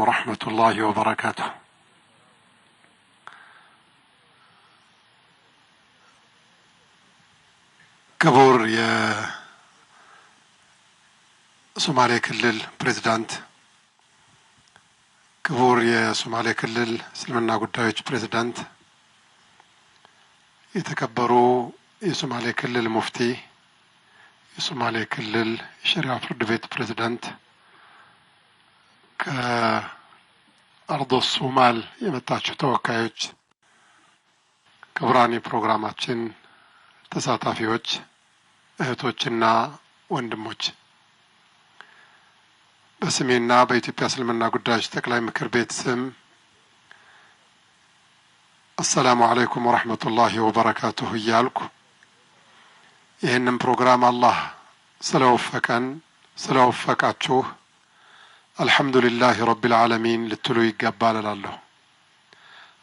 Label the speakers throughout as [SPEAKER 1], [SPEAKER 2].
[SPEAKER 1] ورحمة الله وبركاته. كبور يا ሶማሌ ክልል ፕሬዝዳንት፣ ክቡር የሶማሌ ክልል እስልምና ጉዳዮች ፕሬዝዳንት፣ የተከበሩ የሶማሌ ክልል ሙፍቲ፣ የሶማሌ ክልል የሸሪዓ ፍርድ ቤት ፕሬዝዳንት፣ ከአርዶ ሶማል የመጣችሁ ተወካዮች፣ ክቡራን የፕሮግራማችን ተሳታፊዎች፣ እህቶችና ወንድሞች፣ በስሜና በኢትዮጵያ እስልምና ጉዳዮች ጠቅላይ ምክር ቤት ስም አሰላሙ አለይኩም ወራህመቱላሂ ወበረካቱሁ እያልኩ ይህንን ፕሮግራም አላህ ስለወፈቀን ስለወፈቃችሁ አልሐምዱሊላህ ረቢል ዓለሚን ልትሉ ይገባል እላለሁ።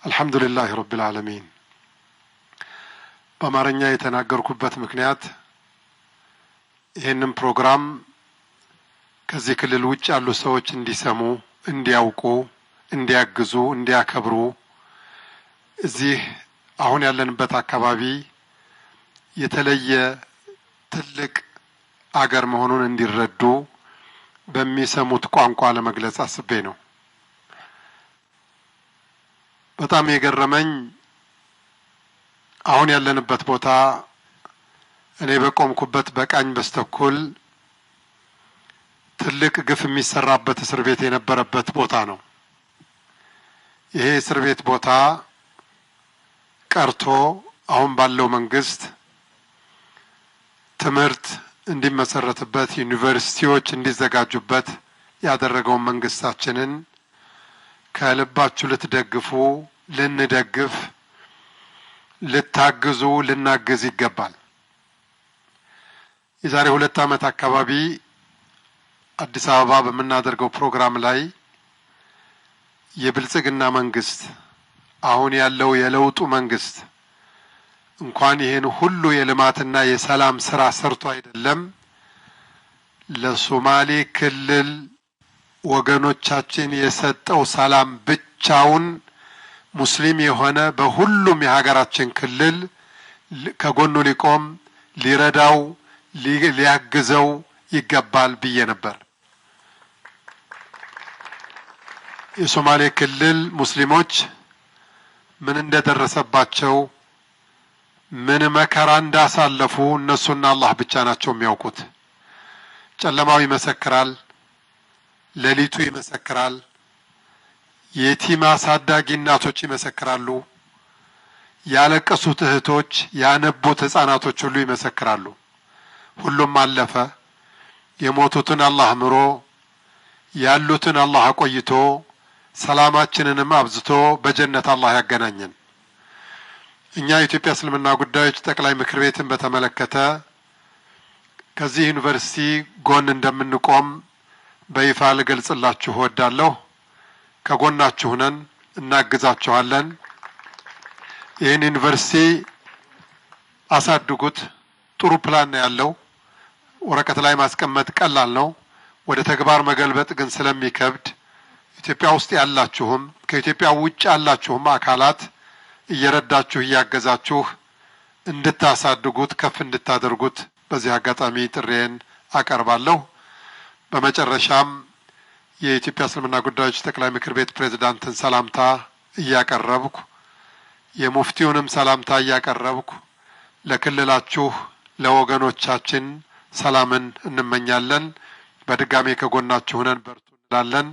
[SPEAKER 1] አልሐምዱሊላህ ረቢል ዓለሚን። በአማርኛ የተናገርኩበት ምክንያት ይህንን ፕሮግራም ከዚህ ክልል ውጭ ያሉ ሰዎች እንዲሰሙ፣ እንዲያውቁ፣ እንዲያግዙ፣ እንዲያከብሩ እዚህ አሁን ያለንበት አካባቢ የተለየ ትልቅ አገር መሆኑን እንዲረዱ በሚሰሙት ቋንቋ ለመግለጽ አስቤ ነው። በጣም የገረመኝ አሁን ያለንበት ቦታ እኔ በቆምኩበት በቃኝ በስተኩል ትልቅ ግፍ የሚሰራበት እስር ቤት የነበረበት ቦታ ነው። ይሄ እስር ቤት ቦታ ቀርቶ አሁን ባለው መንግስት ትምህርት እንዲመሰረትበት፣ ዩኒቨርሲቲዎች እንዲዘጋጁበት ያደረገውን መንግስታችንን ከልባችሁ ልትደግፉ፣ ልንደግፍ፣ ልታግዙ፣ ልናግዝ ይገባል። የዛሬ 2 ዓመት አካባቢ አዲስ አበባ በምናደርገው ፕሮግራም ላይ የብልጽግና መንግስት አሁን ያለው የለውጡ መንግስት እንኳን ይሄን ሁሉ የልማትና የሰላም ስራ ሰርቶ አይደለም ለሶማሌ ክልል ወገኖቻችን የሰጠው ሰላም ብቻውን ሙስሊም የሆነ በሁሉም የሀገራችን ክልል ከጎኑ ሊቆም፣ ሊረዳው፣ ሊያግዘው ይገባል ብዬ ነበር። የሶማሌ ክልል ሙስሊሞች ምን እንደደረሰባቸው፣ ምን መከራ እንዳሳለፉ እነሱና አላህ ብቻ ናቸው የሚያውቁት። ጨለማው ይመሰክራል፣ ሌሊቱ ይመሰክራል፣ የቲም አሳዳጊ እናቶች ይመሰክራሉ፣ ያለቀሱት እህቶች፣ ያነቡት ህፃናቶች ሁሉ ይመሰክራሉ። ሁሉም አለፈ። የሞቱትን አላህ ምሮ፣ ያሉትን አላህ አቆይቶ፣ ሰላማችንንም አብዝቶ በጀነት አላህ ያገናኘን። እኛ የኢትዮጵያ እስልምና ጉዳዮች ጠቅላይ ምክር ቤትን በተመለከተ ከዚህ ዩኒቨርሲቲ ጎን እንደምንቆም በይፋ ልገልጽላችሁ እወዳለሁ። ከጎናችሁ ነን፣ እናግዛችኋለን። ይህን ዩኒቨርሲቲ አሳድጉት። ጥሩ ፕላን ነው ያለው። ወረቀት ላይ ማስቀመጥ ቀላል ነው፣ ወደ ተግባር መገልበጥ ግን ስለሚከብድ ኢትዮጵያ ውስጥ ያላችሁም ከኢትዮጵያ ውጭ ያላችሁም አካላት እየረዳችሁ እያገዛችሁ እንድታሳድጉት፣ ከፍ እንድታደርጉት በዚህ አጋጣሚ ጥሬን አቀርባለሁ። በመጨረሻም የኢትዮጵያ እስልምና ጉዳዮች ጠቅላይ ምክር ቤት ፕሬዝዳንትን ሰላምታ እያቀረብኩ፣ የሙፍቲውንም ሰላምታ እያቀረብኩ ለክልላችሁ ለወገኖቻችን ሰላምን እንመኛለን። በድጋሜ ከጎናችሁ ነን፣ በርቱ እንላለን።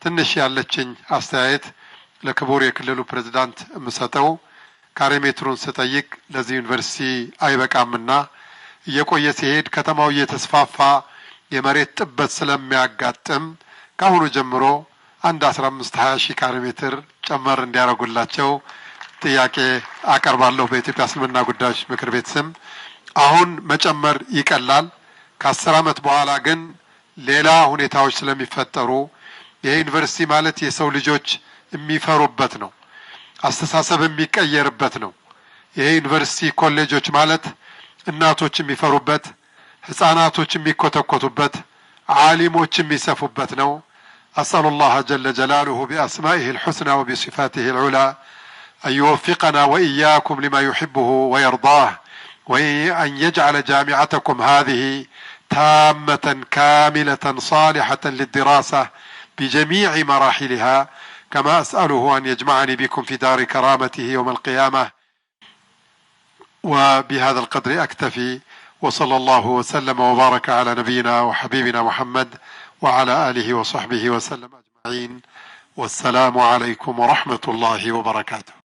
[SPEAKER 1] ትንሽ ያለችኝ አስተያየት ለክቡር የክልሉ ፕሬዝዳንት የምሰጠው ካሬ ሜትሩን ስጠይቅ ለዚህ ዩኒቨርሲቲ አይበቃምና እየቆየ ሲሄድ ከተማው እየተስፋፋ የመሬት ጥበት ስለሚያጋጥም ከአሁኑ ጀምሮ አንድ 15-20 ሺህ ካሬ ሜትር ጨመር እንዲያደርጉላቸው ጥያቄ አቀርባለሁ በኢትዮጵያ እስልምና ጉዳዮች ምክር ቤት ስም። አሁን መጨመር ይቀላል። ከ10 ዓመት በኋላ ግን ሌላ ሁኔታዎች ስለሚፈጠሩ ይሄ ዩኒቨርሲቲ ማለት የሰው ልጆች የሚፈሩበት ነው፣ አስተሳሰብ የሚቀየርበት ነው። ይሄ ዩኒቨርሲቲ ኮሌጆች ማለት እናቶች የሚፈሩበት፣ ህፃናቶች የሚኮተኮቱበት፣ ዓሊሞች የሚሰፉበት ነው። أسأل الله جل جلاله بأسمائه الحسنى وبصفاته العلى أن يوفقنا وإياكم لما يحبه ويرضاه، وأن يجعل جامعتكم هذه تامة كاملة صالحة للدراسة بجميع مراحلها، كما أسأله أن يجمعني بكم في دار كرامته يوم القيامة. وبهذا القدر أكتفي، وصلى الله وسلم وبارك على نبينا وحبيبنا محمد وعلى آله وصحبه وسلم أجمعين. والسلام عليكم ورحمة الله وبركاته.